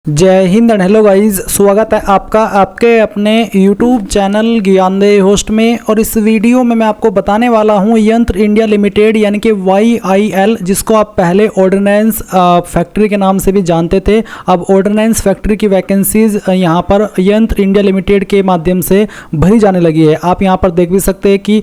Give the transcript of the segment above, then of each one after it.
जय Hind and hello guys, स्वागत है आपका आपके अपने YouTube चैनल ज्ञानदेह होस्ट में। और इस वीडियो में मैं आपको बताने वाला हूं यंत्र इंडिया लिमिटेड यानी कि YIL, जिसको आप पहले ऑर्डिनेंस फैक्ट्री के नाम से भी जानते थे। अब ऑर्डिनेंस फैक्ट्री की वैकेंसीज यहां पर यंत्र इंडिया लिमिटेड के माध्यम से भरी जाने लगी है। आप यहां पर देख भी सकते हैं कि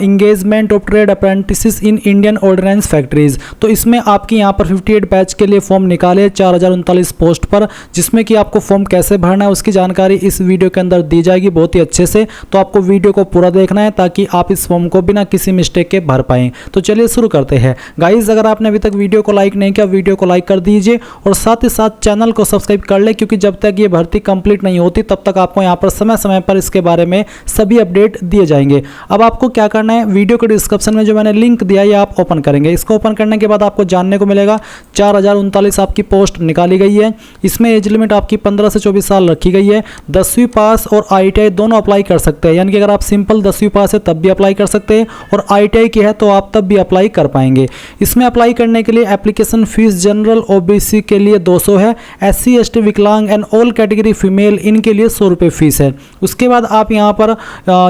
engagement of trade apprentices in Indian ordinance factories. तो इसमें आपकी यहां पर 58 बैच के लिए फॉर्म निकाले 4039 पोस्ट पर, जिसमें कि आपको फॉर्म कैसे भरना है उसकी जानकारी इस वीडियो के अंदर दी जाएगी बहुत ही अच्छे से। तो आपको वीडियो को पूरा देखना है ताकि आप इस फॉर्म को बिना किसी मिस्टेक के भर पाएं। तो चलिए शुरू करते हैं गाइस। अगर आपने अभी तक वीडियो को लाइक नहीं किया, वीडियो को लाइक कर दीजिए और साथ ही साथ चैनल को सब्सक्राइब कर ले, क्योंकि जब तक ये भर्ती कंप्लीट नहीं होती तब तक आपको यहाँ पर समय समय पर इसके बारे में सभी अपडेट दिए जाएंगे। अब आपको क्या करना है, वीडियो के डिस्क्रिप्शन में जो मैंने लिंक दिया है आप ओपन करेंगे। इसको ओपन करने के बाद आपको जानने को मिलेगा 4039 आपकी पोस्ट निकाली गई है। इसमें एज लिमिट आपकी 15 से 24 साल रखी गई है। 10वीं पास और ITI दोनों अप्लाई कर सकते हैं, यानी कि अगर आप सिंपल 10वीं पास है तब भी अप्लाई कर सकते हैं और ITI की है तो आप तब भी अप्लाई कर पाएंगे। इसमें अप्लाई करने के लिए एप्लीकेशन फीस जनरल OBC के लिए 200 है, SC ST विकलांग एंड ऑल कैटेगरी फीमेल इनके लिए 100 रुपये फीस है। उसके बाद आप यहाँ पर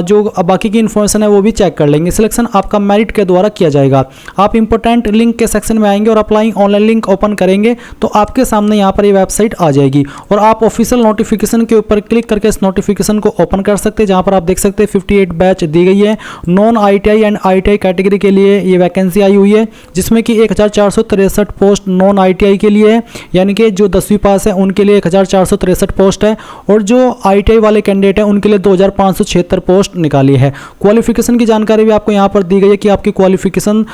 जो बाकी की इन्फॉर्मेशन है वो भी चेक कर लेंगे। सिलेक्शन आपका मेरिट के द्वारा किया जाएगा। आप इंपॉर्टेंट लिंक के सेक्शन में आएंगे और अप्लाई ऑनलाइन लिंक ओपन करेंगे तो आपके सामने यहाँ पर ये वेबसाइट आ जाएगी और आप ऑफिशियल नोटिफिकेशन के ऊपर क्लिक करके इस नोटिफिकेशन को ओपन कर सकते हैं, जहां पर आप देख सकते हैं 58 बैच दी गई है। Non ITI and ITI category के लिए ये वैकेंसी आई हुई है, जिसमें कि 1463 पोस्ट नॉन ITI के लिए है, यानी कि जो 10वीं पास है उनके लिए 1463 पोस्ट है और जो ITI वाले कैंडिडेट हैं उनके लिए 2576 पोस्ट निकाली है। क्वालिफिकेशन की जानकारी भी आपको यहाँ पर दी गई है कि आपकी क्वालिफिकेशन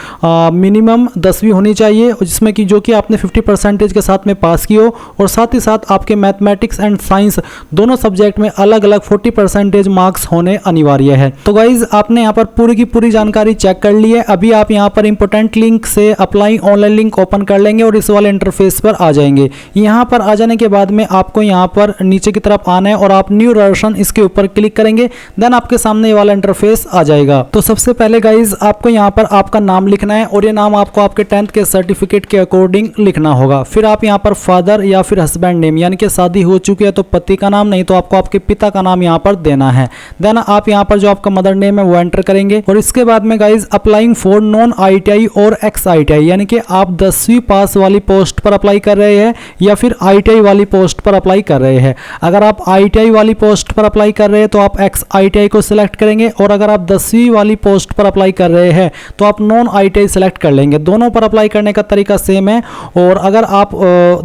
मिनिमम 10वीं होनी चाहिए, जिसमें कि जो कि आपने 50% के साथ में पास की हो और साथ ही साथ आपके मैथमेटिक्स एंड साइंस दोनों सब्जेक्ट में अलग अलग 40% मार्क्स होने अनिवार्य है। तो गाइज आपने यहाँ पर पूरी की पूरी जानकारी चेक कर ली है। अभी आप यहाँ पर इंपोर्टेंट लिंक से अप्लाई ऑनलाइन लिंक ओपन कर लेंगे और इस वाले इंटरफेस पर आ जाएंगे। यहाँ पर आ जाने के बाद में आपको यहाँ पर नीचे की तरफ आना है और आप न्यू वर्जन इसके ऊपर क्लिक करेंगे, देन आपके सामने ये वाला इंटरफेस आ जाएगा। तो सबसे पहले गाइज आपको यहाँ पर आपका नाम लिखना है और ये नाम आपको आपके 10th के सर्टिफिकेट के अकॉर्डिंग लिखना होगा। फिर आप यहाँ पर फादर या फिर हस्बैंड नेम, यानी कि शादी हो चुकी है तो पति का नाम, नहीं तो आपको आपके पिता का नाम यहाँ पर देना है। देन आप यहाँ पर जो आपका मदर नेम है वो एंटर करेंगे और इसके बाद में guys applying for non ITI और एक्स ITI, यानी कि आप 10वीं पास वाली पोस्ट पर अप्लाई कर रहे हैं या फिर ITI वाली पोस्ट पर अप्लाई कर रहे हैं। अगर आप ITI वाली पोस्ट पर अप्लाई कर रहे हैं तो आप एक्स ITI को सिलेक्ट करेंगे और अगर आप 10वीं वाली पोस्ट पर अप्लाई कर रहे हैं तो आप नॉन ITI सिलेक्ट कर लेंगे। दोनों पर अप्लाई करने का तरीका सेम है और अगर आप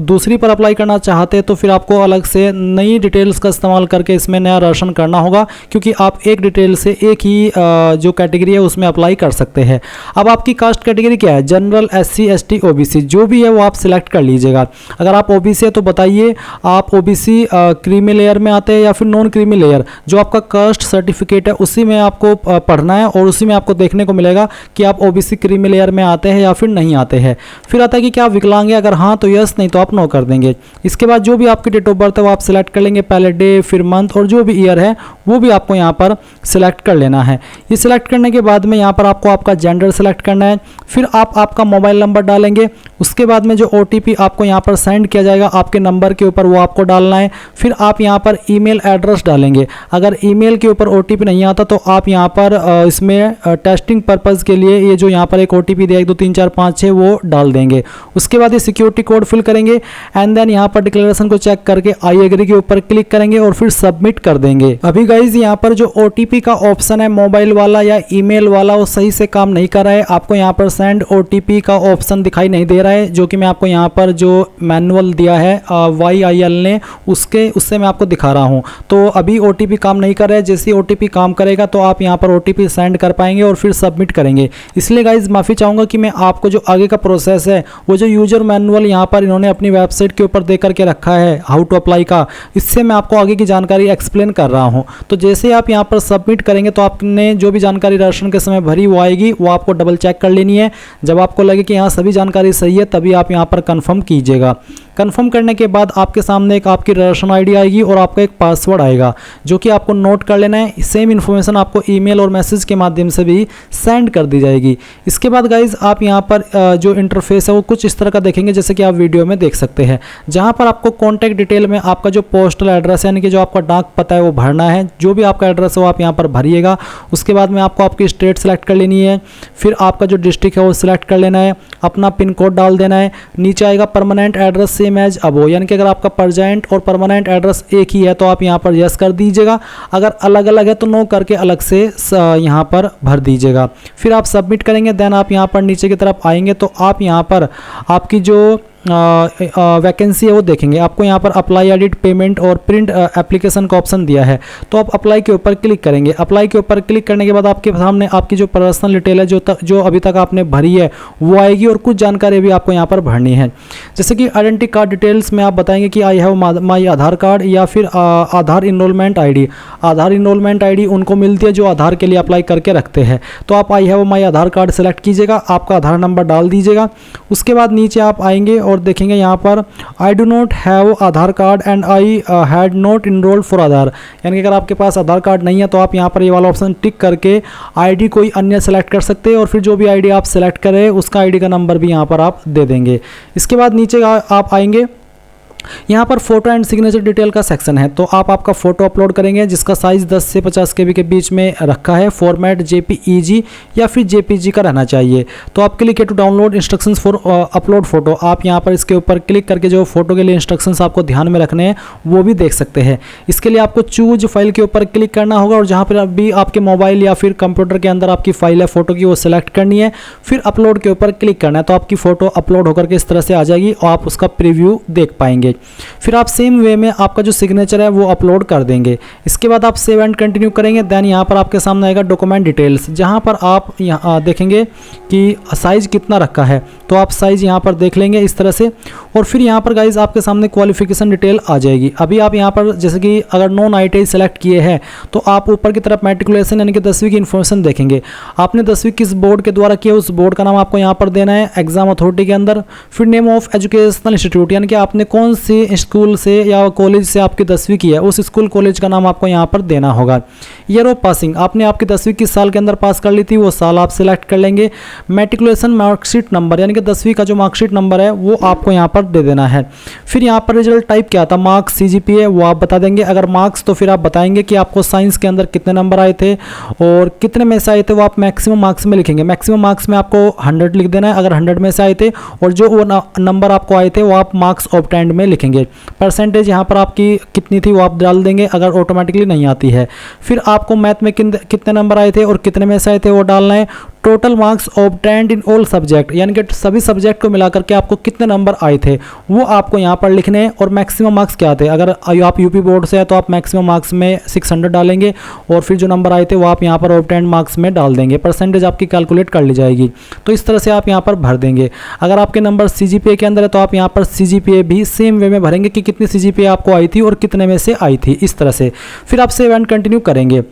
दूसरी पर अप्लाई करना चाहते हैं तो फिर आपको अलग से नई डिटेल्स का इस्तेमाल करके इसमें नया राशन करना होगा, क्योंकि आप एक डिटेल से एक ही जो कैटेगरी है उसमें अप्लाई कर सकते हैं। अब आपकी कास्ट कैटेगरी क्या है, जनरल, SC ST OBC जो भी है वो आप सिलेक्ट कर लीजिएगा। अगर आप OBC है तो बताइए आप OBC क्रीमी लेयर में आते हैं या फिर नॉन क्रीमी लेयर। जो आपका कास्ट सर्टिफिकेट है उसी में आपको पढ़ना है और उसी में आपको देखने को मिलेगा कि आप OBC क्रीमी लेयर में आते हैं या फिर नहीं आते हैं। फिर आता है कि क्या आप विकलांग है, अगर हाँ तो यस, नहीं तो आप नो कर देंगे। इसके बाद जो भी आपकी डेट ऑफ बर्थ है वो आप सिलेक्ट कर लेंगे, पहले डे फिर मंथ और जो भी ईयर है वो भी आपको यहाँ पर सिलेक्ट कर लेना है। ये सिलेक्ट करने के बाद में यहाँ पर आपको आपका जेंडर सिलेक्ट करना है। फिर आप आपका मोबाइल नंबर डालेंगे। उसके बाद में जो OTP आपको यहाँ पर सेंड किया जाएगा आपके नंबर के ऊपर वो आपको डालना है। फिर आप यहाँ पर ईमेल एड्रेस डालेंगे। अगर ईमेल के ऊपर OTP नहीं आता तो आप यहाँ पर इसमें टेस्टिंग पर्पज़ के लिए ये जो यहाँ पर एक OTP दिया 1 2 3 4 5 6 वो डाल देंगे। उसके बाद ये सिक्योरिटी कोड फिल करेंगे एंड देन यहाँ पर डिक्लेरेशन को चेक करके आई एग्री के ऊपर क्लिक करेंगे और फिर सबमिट कर देंगे। अभी गाइज यहाँ पर जो OTP का ऑप्शन है मोबाइल वाला या ईमेल वाला वो सही से काम नहीं कर रहा है। आपको यहाँ पर सेंड OTP का ऑप्शन दिखाई नहीं दे रहा है, जो कि मैं आपको यहाँ पर जो मैनुअल दिया है YIL ने उससे मैं आपको दिखा रहा हूँ। तो अभी OTP काम नहीं कर रहा है। जैसे OTP काम करेगा तो आप यहाँ पर OTP सेंड कर पाएंगे और फिर सबमिट करेंगे। इसलिए गाइज माफ़ी चाहूँगा कि मैं आपको जो आगे का प्रोसेस है वो जो यूजर मैनुअल यहाँ पर इन्होंने अपनी वेबसाइट के ऊपर दे करके रखा है हाउ टू अप्लाई का, इससे मैं आपको आगे की जानकारी एक्सप्लेन कर रहा हूँ। तो जैसे आप यहाँ पर सबमिट करेंगे तो आपने जो भी जानकारी राशन के समय भरी वो आएगी, वो आपको डबल चेक कर लेनी है। जब आपको लगे कि यहाँ सभी जानकारी सही है तभी आप यहाँ पर कंफर्म कीजिएगा। कंफर्म करने के बाद आपके सामने एक आपकी रजिस्ट्रेशन आईडी आएगी और आपका एक पासवर्ड आएगा जो कि आपको नोट कर लेना है। सेम इन्फॉर्मेशन आपको ईमेल और मैसेज के माध्यम से भी सेंड कर दी जाएगी। इसके बाद गाइज आप यहाँ पर जो इंटरफेस है वो कुछ इस तरह का देखेंगे जैसे कि आप वीडियो में देख सकते हैं, जहाँ पर आपको कॉन्टैक्ट डिटेल में आपका जो पोस्टल एड्रेस यानी कि जो आपका डाक पता है वो भरना है। जो भी आपका एड्रेस है वो आप यहाँ पर भरिएगा। उसके बाद में आपको आपकी स्टेट सेलेक्ट कर लेनी है, फिर आपका जो डिस्ट्रिक्ट है वो सिलेक्ट कर लेना है, अपना पिन कोड डाल देना है। नीचे आएगा परमानेंट एड्रेस सेम एज अबो, यानी कि अगर आपका परजेंट और परमानेंट एड्रेस एक ही है तो आप यहाँ पर यस कर दीजिएगा, अगर अलग अलग है तो नो करके अलग से यहाँ पर भर दीजिएगा। फिर आप सबमिट करेंगे। देन आप यहाँ पर नीचे की तरफ आएंगे तो आप यहाँ पर आपकी जो वैकेंसी है वो देखेंगे। आपको यहाँ पर अप्लाई एडिट पेमेंट और प्रिंट एप्लीकेशन का ऑप्शन दिया है, तो आप अप्लाई के ऊपर क्लिक करेंगे। अप्लाई के ऊपर क्लिक करने के बाद आपके सामने आपकी जो पर्सनल डिटेल है जो अभी तक आपने भरी है वो आएगी और कुछ जानकारी भी आपको यहाँ पर भरनी है, जैसे कि आइडेंटिटी कार्ड डिटेल्स में आप बताएंगे कि I have my Aadhaar card या फिर आधार इनरोलमेंट आईडी। आधार इनरोलमेंट आईडी उनको मिलती है जो आधार के लिए अप्लाई करके रखते हैं, तो आप I have my Aadhaar card select कीजिएगा, आपका आधार नंबर डाल दीजिएगा। उसके बाद नीचे आप आएंगे और देखेंगे यहाँ पर I do not have Aadhaar card and I had not enrolled for Aadhaar, यानी कि अगर आपके पास आधार कार्ड नहीं है तो आप यहाँ पर ये वाला ऑप्शन टिक करके आईडी कोई अन्य सेलेक्ट कर सकते हैं और फिर जो भी आईडी आप सेलेक्ट करें उसका आईडी का नंबर भी यहाँ पर आप दे देंगे। इसके बाद नीचे आप आएंगे, यहाँ पर फोटो एंड सिग्नेचर डिटेल का सेक्शन है, तो आप आपका फोटो अपलोड करेंगे जिसका साइज 10 से 50 KB के बीच में रखा है। फॉर्मेट JPEG या फिर JPG का रहना चाहिए। तो आप click here to download instructions for upload photo, आप यहाँ पर इसके ऊपर क्लिक करके जो फोटो के लिए इंस्ट्रक्शंस आपको ध्यान में रखने हैं वो भी देख सकते हैं। इसके लिए आपको चूज फाइल के ऊपर क्लिक करना होगा और जहाँ पर अभी आपके मोबाइल या फिर कंप्यूटर के अंदर आपकी फाइल है फोटो की वो सिलेक्ट करनी है, फिर अपलोड के ऊपर क्लिक करना है, तो आपकी फोटो अपलोड होकर के इस तरह से आ जाएगी और आप उसका प्रीव्यू देख पाएंगे। फिर आप सेम वे में आपका जो सिग्नेचर है वो अपलोड कर देंगे। इसके बाद आप सेव एंड कंटिन्यू करेंगे। देन यहाँ पर आपके सामने आएगा डॉक्यूमेंट डिटेल्स, जहाँ पर आप यहाँ देखेंगे कि साइज कितना रखा है, तो आप साइज यहाँ पर देख लेंगे इस तरह से। और फिर यहाँ पर गाइज आपके सामने क्वालिफिकेशन डिटेल आ जाएगी। अभी आप यहाँ पर जैसे कि अगर नॉन ITI सेलेक्ट किए हैं तो आप ऊपर की तरफ मैट्रिकुलेशन यानी कि 10वीं की इन्फॉर्मेशन देखेंगे। आपने 10वीं किस बोर्ड के द्वारा किया उस बोर्ड का नाम आपको यहाँ पर देना है एग्जाम अथॉरिटी के अंदर। फिर नेम ऑफ एजुकेशनल इंस्टीट्यूट, यानी कि आपने कौन सी स्कूल से या कॉलेज से आपकी 10वीं की है उस स्कूल कॉलेज का नाम आपको यहाँ पर देना होगा। ईयर ऑफ पासिंग, आपने आपकी 10वीं किस साल के अंदर पास कर ली थी वो साल आप सिलेक्ट कर लेंगे। मैट्रिकुलेशन मार्कशीट नंबर, यानी कि 10वीं का जो मार्कशीट नंबर है वो आपको यहाँ पर दे देना है। फिर यहाँ पर रिजल्ट टाइप क्या था, मार्क्स CGPA वो आप बता देंगे। अगर मार्क्स तो फिर आप बताएंगे कि आपको साइंस के अंदर कितने नंबर आए थे और कितने में से आए थे, वो आप मैक्सिमम मार्क्स में लिखेंगे। मैक्सिमम मार्क्स में आपको 100 लिख देना है अगर 100 में से आए थे, और जो वो नंबर आपको आए थे वो आप मार्क्स ऑब्टेन्ड में लिखेंगे। परसेंटेज यहाँ पर आपकी कितनी थी वो आप डाल देंगे अगर ऑटोमेटिकली नहीं आती है। फिर आपको मैथ में कितने नंबर आए थे और कितने में से आए थे वो डालना है। Total marks obtained in all subject, यानी कि सभी सब्जेक्ट को मिलाकर के आपको कितने नंबर आए थे वो आपको यहाँ पर लिखने हैं। और मैक्सिमम मार्क्स क्या थे, अगर आप यूपी बोर्ड से है तो आप मैक्सिमम मार्क्स में 600 डालेंगे और फिर जो नंबर आए थे वो आप यहाँ पर ऑब्टेन्ड मार्क्स में डाल देंगे। परसेंटेज आपकी कैलकुलेट कर ली जाएगी। तो इस तरह से आप यहाँ पर भर देंगे। अगर आपके नंबर CGPA के अंदर है तो आप यहाँ पर CGPA भी सेम वे में भरेंगे कि कितनी CGPA आपको आई थी और कितने में से आई थी, इस तरह से। फिर आप सेव एंड कंटिन्यू करेंगे।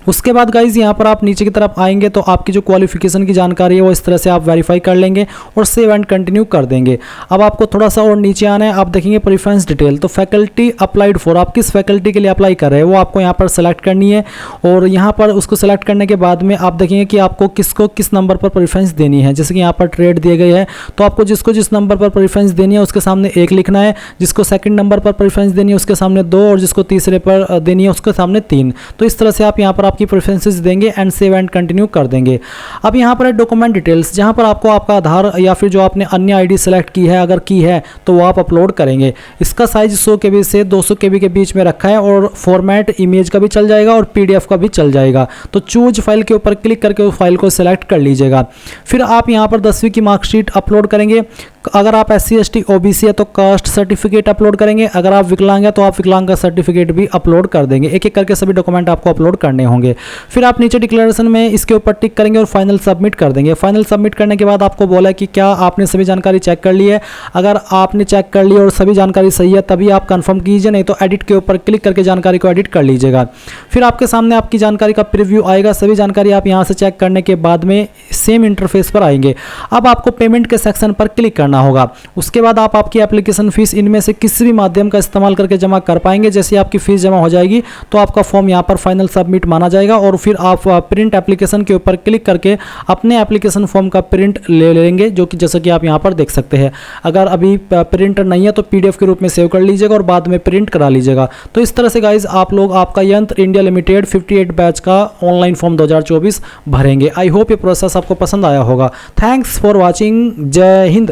उसके बाद गाइज यहाँ पर आप नीचे की तरफ आएंगे तो आपकी जो क्वालिफिकेशन की जानकारी है वो इस तरह से आप वेरीफाई कर लेंगे और सेव एंड कंटिन्यू कर देंगे। अब आपको थोड़ा सा और नीचे आना है, आप देखेंगे प्रेफरेंस डिटेल, तो फैकल्टी अप्लाइड फॉर, आप किस फैकल्टी के लिए अप्लाई कर रहे हैं वो आपको यहाँ पर सेलेक्ट करनी है। और यहाँ पर उसको सेलेक्ट करने के बाद में आप देखेंगे कि आपको किसको किस नंबर पर प्रेफरेंस देनी है। जैसे कि यहाँ पर ट्रेड दिए गए है तो आपको जिसको जिस नंबर पर प्रेफरेंस देनी है उसके सामने 1 लिखना है, जिसको सेकंड नंबर पर प्रेफरेंस देनी है उसके सामने 2 और जिसको तीसरे पर देनी है उसके सामने 3। तो इस तरह से आप यहाँ पर आपकी प्रेफरेंसेस देंगे एंड सेव एंड कंटिन्यू कर देंगे। अब यहाँ पर है डॉक्यूमेंट डिटेल्स, जहाँ पर आपको आपका आधार या फिर जो आपने अन्य आईडी सेलेक्ट की है अगर की है तो वो आप अपलोड करेंगे। इसका साइज 100 KB से 200 KB के बीच में रखा है और फॉर्मेट इमेज का भी चल जाएगा और PDF का भी चल जाएगा। तो चूज फाइल के ऊपर क्लिक करके उस फाइल को सिलेक्ट कर लीजिएगा। फिर आप यहाँ पर 10वीं की मार्कशीट अपलोड करेंगे। अगर आप SC ST OBC है तो कास्ट सर्टिफिकेट अपलोड करेंगे। अगर आप विकलांग है तो आप विकलांग का सर्टिफिकेट भी अपलोड कर देंगे। एक एक करके सभी डॉक्यूमेंट आपको अपलोड करने होंगे। फिर आप नीचे डिक्लेरेशन में इसके ऊपर टिक करेंगे और फाइनल सबमिट कर देंगे। फाइनल सबमिट करने के बाद आपको बोला कि क्या आपने सभी जानकारी चेक कर ली है। अगर आपने चेक कर ली और सभी जानकारी सही है तभी आप कंफर्म कीजिए, नहीं तो एडिट के ऊपर क्लिक करके जानकारी को एडिट कर लीजिएगा। फिर आपके सामने आपकी जानकारी का प्रीव्यू आएगा। सभी जानकारी आप यहाँ से चेक करने के बाद में सेम इंटरफेस पर आएंगे। अब आपको पेमेंट के सेक्शन पर क्लिक करना करना होगा। उसके बाद आप आपकी एप्लीकेशन फीस इनमें से किसी भी माध्यम का इस्तेमाल करके जमा कर पाएंगे। जैसे आपकी फीस जमा हो जाएगी तो आपका फॉर्म यहाँ पर फाइनल सबमिट माना जाएगा और फिर आप प्रिंट एप्लीकेशन के ऊपर क्लिक करके अपने एप्लीकेशन फॉर्म का प्रिंट ले लेंगे, जो कि जैसा कि आप यहाँ पर देख सकते हैं। अगर अभी प्रिंटर नहीं है तो PDF के रूप में सेव कर लीजिएगा और बाद में प्रिंट करा लीजिएगा। तो इस तरह से गाइज आप लोग आपका यंत्र इंडिया लिमिटेड 58 बैच का ऑनलाइन फॉर्म 2024 भरेंगे। आई होप ये प्रोसेस आपको पसंद आया होगा। Thanks for watching. जय हिंद।